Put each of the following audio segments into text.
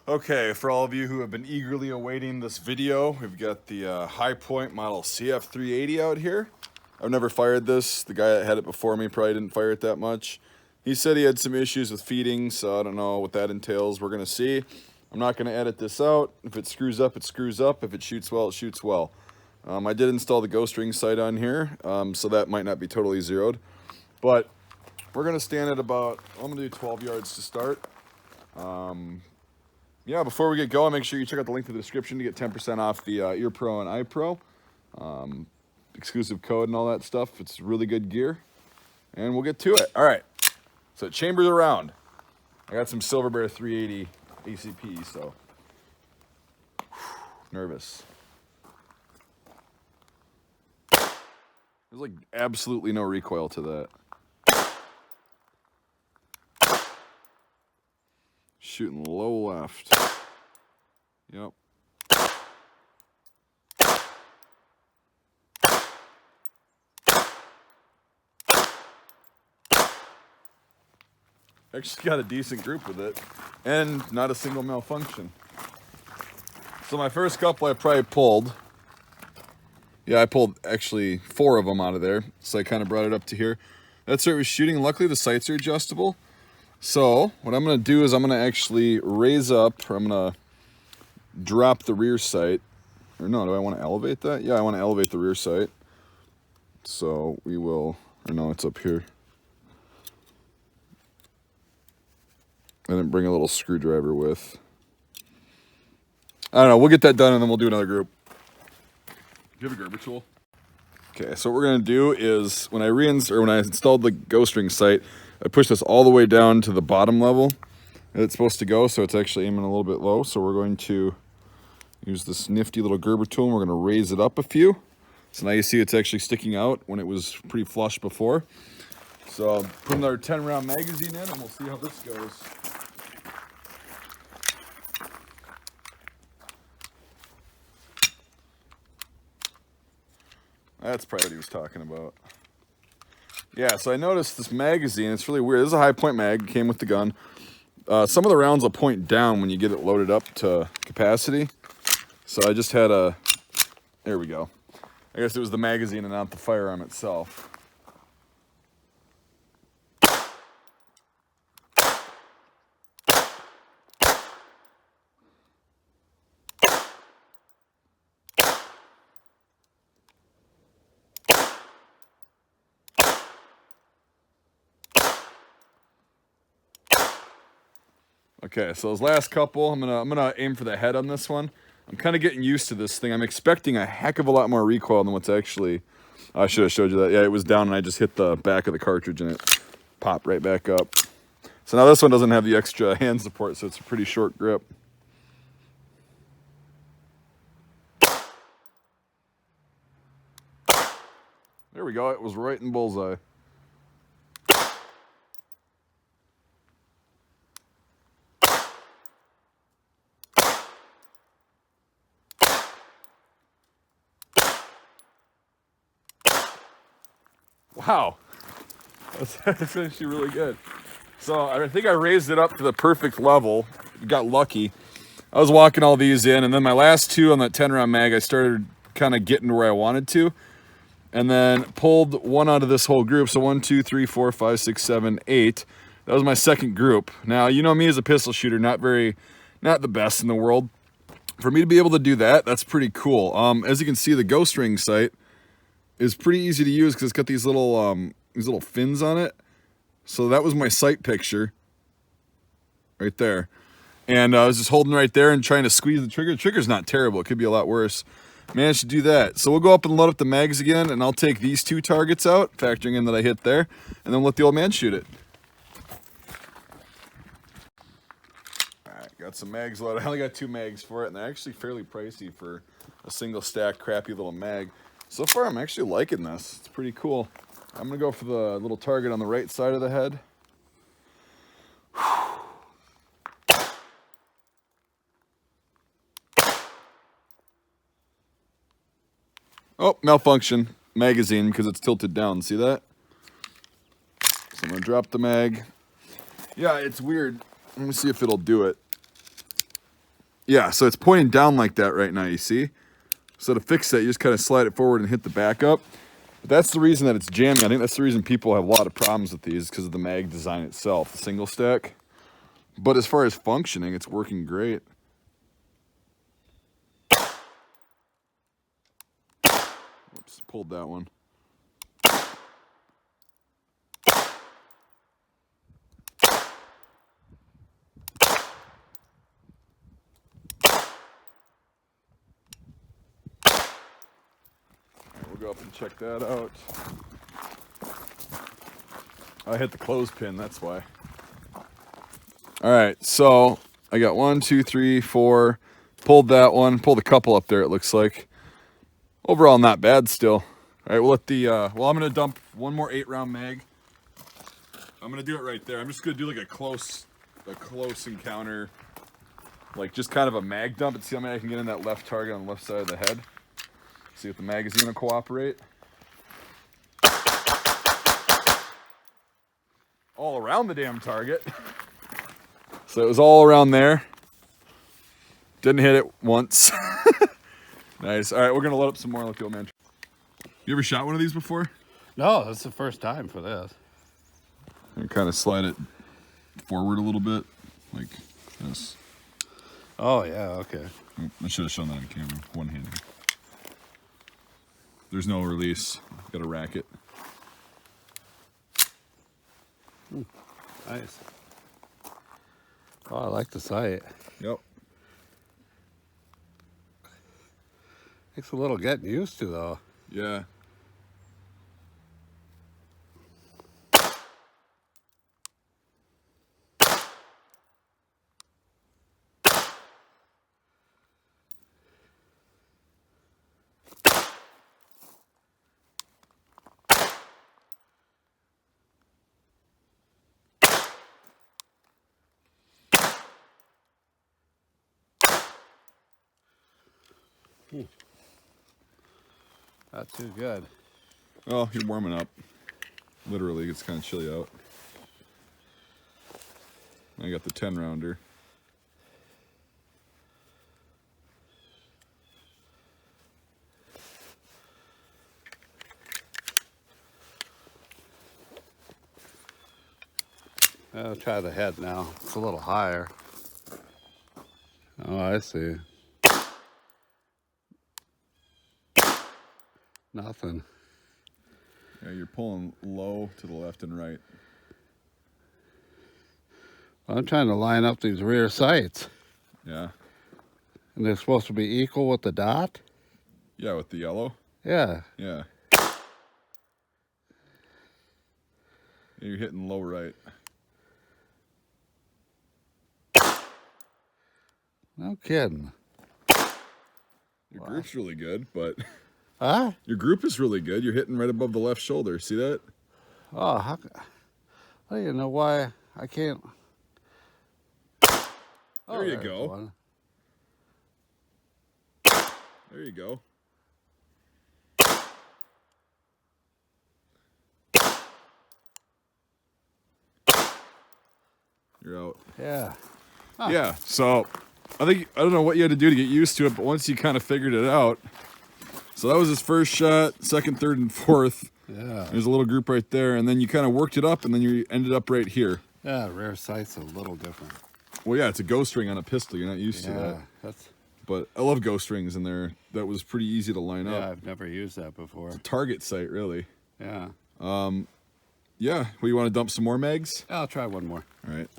Okay, for all of you who have been eagerly awaiting this video, we've got the High Point model CF380 out here. I've never fired this. The guy that had it before me probably didn't fire it that much. He said he had some issues with feeding, so I don't know what that entails. We're going to see. I'm not going to edit this out. If it screws up, it screws up. If it shoots well, it shoots well. I did install the ghost ring sight on here, so that might not be totally zeroed. But we're going to stand at about, I'm going to do 12 yards to start. Yeah, before we get going, make sure you check out the link in the description to get 10% off the Ear Pro and Eye Pro. Exclusive code and all that stuff. It's really good gear. And we'll get to it. All right. So chambers around. I got some Silver Bear 380 ACP, so nervous. There's like absolutely no recoil to that. Shooting low left. Yep. Actually got a decent group with it, and not a single malfunction. So my first couple I probably pulled. Yeah, I pulled actually 4 of them out of there, so I kind of brought it up to here. That's where it was shooting. Luckily the sights are adjustable. So what I'm going to do is I'm going to actually raise up, or I'm going to drop the rear sight. Or no, do I want to elevate that? Yeah, I want to elevate the rear sight. So we will, or no, it's up here. I didn't bring a little screwdriver with. I don't know, we'll get that done and then we'll do another group. Do you have a gerber tool? Okay, so what we're going to do is when I installed the ghost ring sight, I pushed this all the way down to the bottom level that it's supposed to go, so it's actually aiming a little bit low. So we're going to use this nifty little gerber tool and we're going to raise it up a few. So now you see it's actually sticking out when it was pretty flush before. So I'll put another 10 round magazine in and we'll see how this goes. That's probably what he was talking about. Yeah, so I noticed this magazine, it's really weird. This is a High Point mag, it came with the gun. Some of the rounds will point down when you get it loaded up to capacity. So I just had there we go. I guess it was the magazine and not the firearm itself. Okay, so those last couple, I'm gonna aim for the head on this one. I'm kind of getting used to this thing. I'm expecting a heck of a lot more recoil than what's actually. I should have showed you that. Yeah, it was down and I just hit the back of the cartridge and it popped right back up. So now this one doesn't have the extra hand support, so it's a pretty short grip. There we go. It was right in bullseye. Wow, that's actually really good. So I think I raised it up to the perfect level. Got lucky. I was walking all these in, and then my last 2 on that 10 round mag, I started kind of getting to where I wanted to, and then pulled 1 out of this whole group. So 1, 2, 3, 4, 5, 6, 7, 8. That was my second group. Now you know me as a pistol shooter, not the best in the world. For me to be able to do that, that's pretty cool. As you can see, the ghost ring sight is pretty easy to use because it's got these little fins on it. So that was my sight picture right there. And I was just holding right there and trying to squeeze the trigger. The trigger's not terrible. It could be a lot worse. Managed to do that. So we'll go up and load up the mags again, and I'll take these 2 targets out, factoring in that I hit there, and then let the old man shoot it. All right, got some mags loaded. I only got 2 mags for it, and they're actually fairly pricey for a single stack, crappy little mag. So far, I'm actually liking this. It's pretty cool. I'm going to go for the little target on the right side of the head. Oh, malfunction. Magazine because it's tilted down. See that? So I'm going to drop the mag. Yeah, it's weird. Let me see if it'll do it. Yeah, so it's pointing down like that right now, you see? So to fix that, you just kind of slide it forward and hit the back up. But that's the reason that it's jamming. I think that's the reason people have a lot of problems with these, because of the mag design itself, the single stack. But as far as functioning, it's working great. Oops, pulled that one. We'll go up and check that out. I hit the clothespin, that's why. All right, so I got 1, 2, 3, 4. Pulled that one. Pulled a couple up there, it looks like. Overall, not bad still. All right, we'll let the, well, I'm going to dump one more 8-round mag. I'm going to do it right there. I'm just going to do like a close encounter, like just kind of a mag dump and see how many I can get in that left target on the left side of the head. See if the mag is going to cooperate. All around the damn target. So it was all around there. Didn't hit it once. Nice. All right, we're going to load up some more and let the old man. You ever shot one of these before? No, that's the first time for this. And kind of slide it forward a little bit, like this. Oh, yeah, okay. I should have shown that on camera, one-handed. There's no release. Got to rack it. Nice. Oh, I like the sight. Yep. Takes a little getting used to, though. Yeah. Not too good. Well, you're warming up. Literally, it's kind of chilly out. I got the 10-rounder. I'll try the head now. It's a little higher. Oh, I see. Nothing. Yeah, you're pulling low to the left and right. I'm trying to line up these rear sights. Yeah. And they're supposed to be equal with the dot? Yeah, with the yellow? Yeah. Yeah. You're hitting low right. No kidding. Your group's really good, but... Huh? Your group is really good. You're hitting right above the left shoulder. See that? Oh, I don't even know why I can't. There you go. One. There you go. You're out. Yeah. Huh. Yeah, so I don't know what you had to do to get used to it, but once you kind of figured it out. So that was his first shot, second, third, and fourth. Yeah. There's a little group right there, and then you kind of worked it up, and then you ended up right here. Yeah, rear sight's a little different. Well, yeah, it's a ghost ring on a pistol. You're not used to that. That's. But I love ghost rings in there. That was pretty easy to line Yeah, up. I've never used that before. It's a target sight, really. Yeah. Yeah, well, you want to dump some more mags? I'll try one more. All right.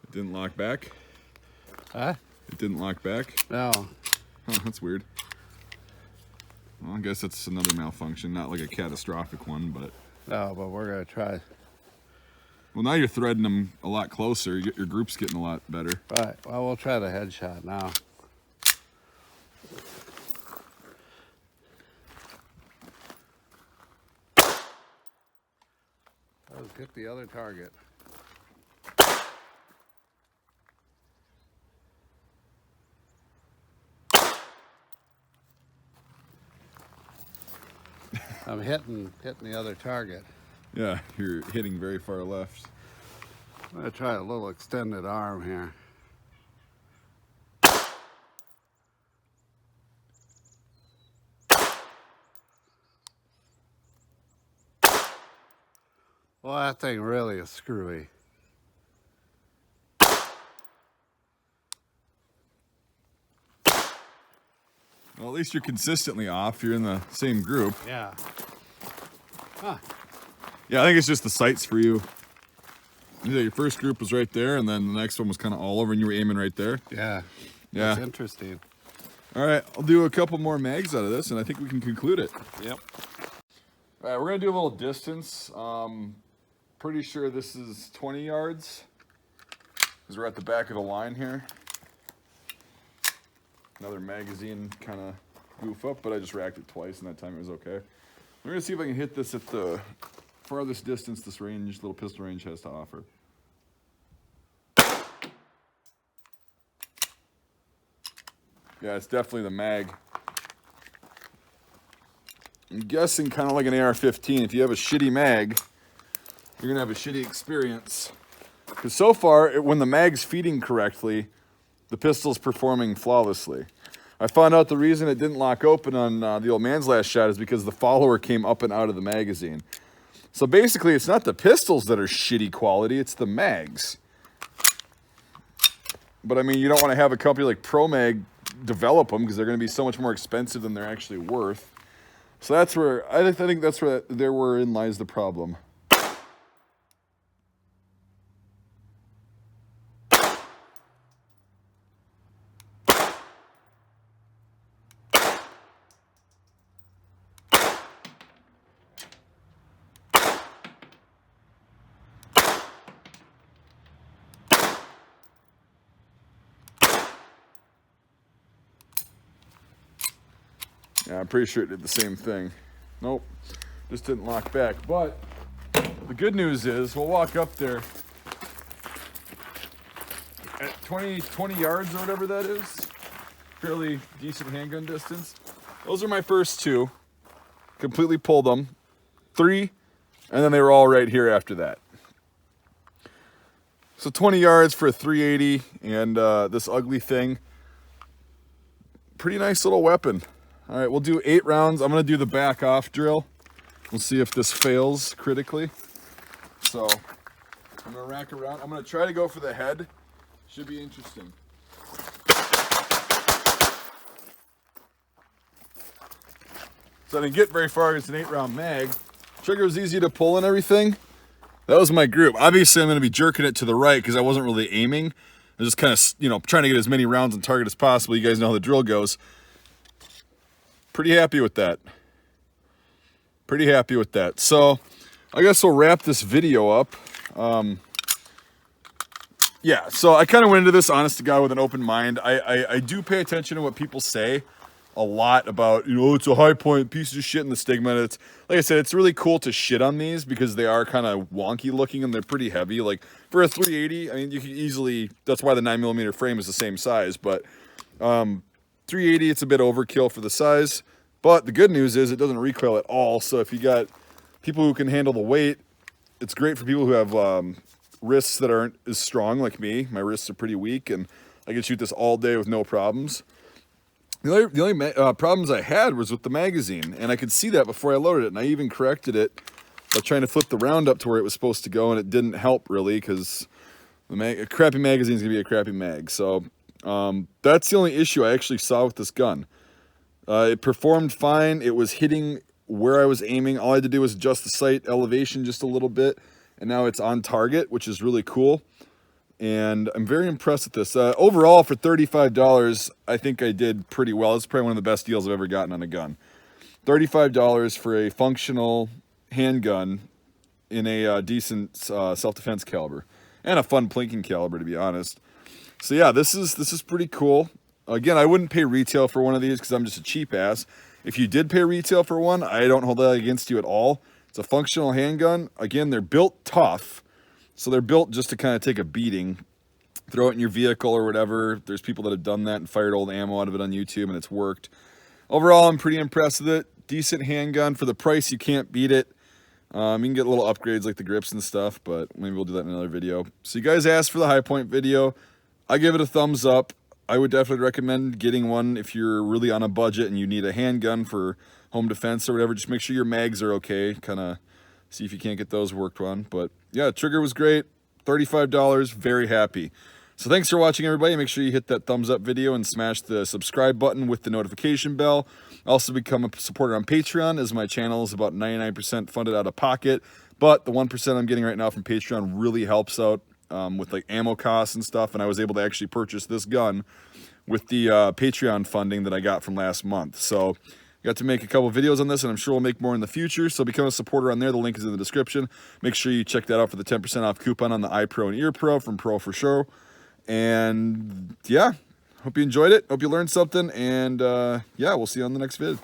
It didn't lock back? Huh? It didn't lock back? No. Huh, that's weird. Well, I guess that's another malfunction, not like a catastrophic one, but... No, but we're going to try. Well, now you're threading them a lot closer. Your group's getting a lot better. Right. Well, we'll try the headshot now. Let's hit the other target. I'm hitting the other target. Yeah, you're hitting very far left. I'm going to try a little extended arm here. Well, that thing really is screwy. Well, at least you're consistently off. You're in the same group. Yeah. Huh. Yeah, I think it's just the sights for you. Yeah, your first group was right there, and then the next one was kind of all over, and you were aiming right there. Yeah. Yeah. That's interesting. All right, I'll do a couple more mags out of this, and I think we can conclude it. Yep. All right, we're gonna do a little distance. Pretty sure this is 20 yards, because we're at the back of the line here. Another magazine kind of goof up, but I just racked it twice, and that time it was okay. We're gonna see if I can hit this at the farthest distance this little pistol range has to offer. Yeah, it's definitely the mag. I'm guessing kind of like an AR-15. If you have a shitty mag, you're gonna have a shitty experience. Because so far, when the mag's feeding correctly, the pistol's performing flawlessly. I found out the reason it didn't lock open on the old man's last shot is because the follower came up and out of the magazine. So basically, it's not the pistols that are shitty quality, it's the mags. But I mean, you don't want to have a company like ProMag develop them because they're going to be so much more expensive than they're actually worth. So that's where, I think that's wherein lies the problem. Yeah, I'm pretty sure it did the same thing. Nope, just didn't lock back. But the good news is we'll walk up there at 20 yards or whatever that is. Fairly decent handgun distance. Those are my first two. Completely pulled them. 3, and then they were all right here after that. So 20 yards for a 380 and this ugly thing. Pretty nice little weapon. All right, we'll do 8 rounds. I'm gonna do the back off drill. We'll see if this fails critically. So I'm gonna rack around. I'm gonna try to go for the head. Should be interesting. So I didn't get very far. It's an 8-round mag. Trigger was easy to pull and everything. That was my group. Obviously, I'm gonna be jerking it to the right because I wasn't really aiming. I was just kind of, trying to get as many rounds on target as possible. You guys know how the drill goes. Pretty happy with that. Pretty happy with that. So I guess we'll wrap this video up. Yeah, so I kind of went into this, honest to God, with an open mind. I do pay attention to what people say a lot about, it's a high point, piece of shit in the stigma. It's, like I said, it's really cool to shit on these because they are kind of wonky looking and they're pretty heavy. Like for a 380, I mean, you can easily, that's why the 9mm frame is the same size, but 380, it's a bit overkill for the size, but the good news is it doesn't recoil at all. So if you got people who can handle the weight, it's great for people who have wrists that aren't as strong like me. My wrists are pretty weak, and I can shoot this all day with no problems. The only problems I had was with the magazine, and I could see that before I loaded it, and I even corrected it by trying to flip the round up to where it was supposed to go, and it didn't help really because a crappy magazine is going to be a crappy mag. So that's the only issue I actually saw with this gun. It performed fine. It was hitting where I was aiming. All I had to do was adjust the sight elevation just a little bit, and now it's on target, which is really cool. And I'm very impressed with this. Overall, for $35, I think I did pretty well. It's probably one of the best deals I've ever gotten on a gun. $35 for a functional handgun in a decent self-defense caliber and a fun plinking caliber, to be honest. So yeah, this is pretty cool. Again, I wouldn't pay retail for one of these because I'm just a cheap ass. If you did pay retail for one, I don't hold that against you at all. It's a functional handgun. Again, they're built tough, so they're built just to kind of take a beating. Throw it in your vehicle or whatever. There's people that have done that and fired old ammo out of it on YouTube, and it's worked. Overall, I'm pretty impressed with it. Decent handgun. For the price, you can't beat it. You can get little upgrades like the grips and stuff, but maybe we'll do that in another video. So you guys asked for the high point video. I give it a thumbs up. I would definitely recommend getting one if you're really on a budget and you need a handgun for home defense or whatever. Just make sure your mags are okay. Kind of see if you can't get those worked on. But yeah, trigger was great. $35. Very happy. So thanks for watching, everybody. Make sure you hit that thumbs up video and smash the subscribe button with the notification bell. Also become a supporter on Patreon, as my channel is about 99% funded out of pocket. But the 1% I'm getting right now from Patreon really helps out with like ammo costs and stuff. And I was able to actually purchase this gun with the Patreon funding that I got from last month. So got to make a couple videos on this, and I'm sure we'll make more in the future. So become a supporter on there. The link is in the description. Make sure you check that out for the 10% off coupon on the iPro and Ear Pro from Pro for Show. And yeah, hope you enjoyed it. Hope you learned something. And yeah, we'll see you on the next vid.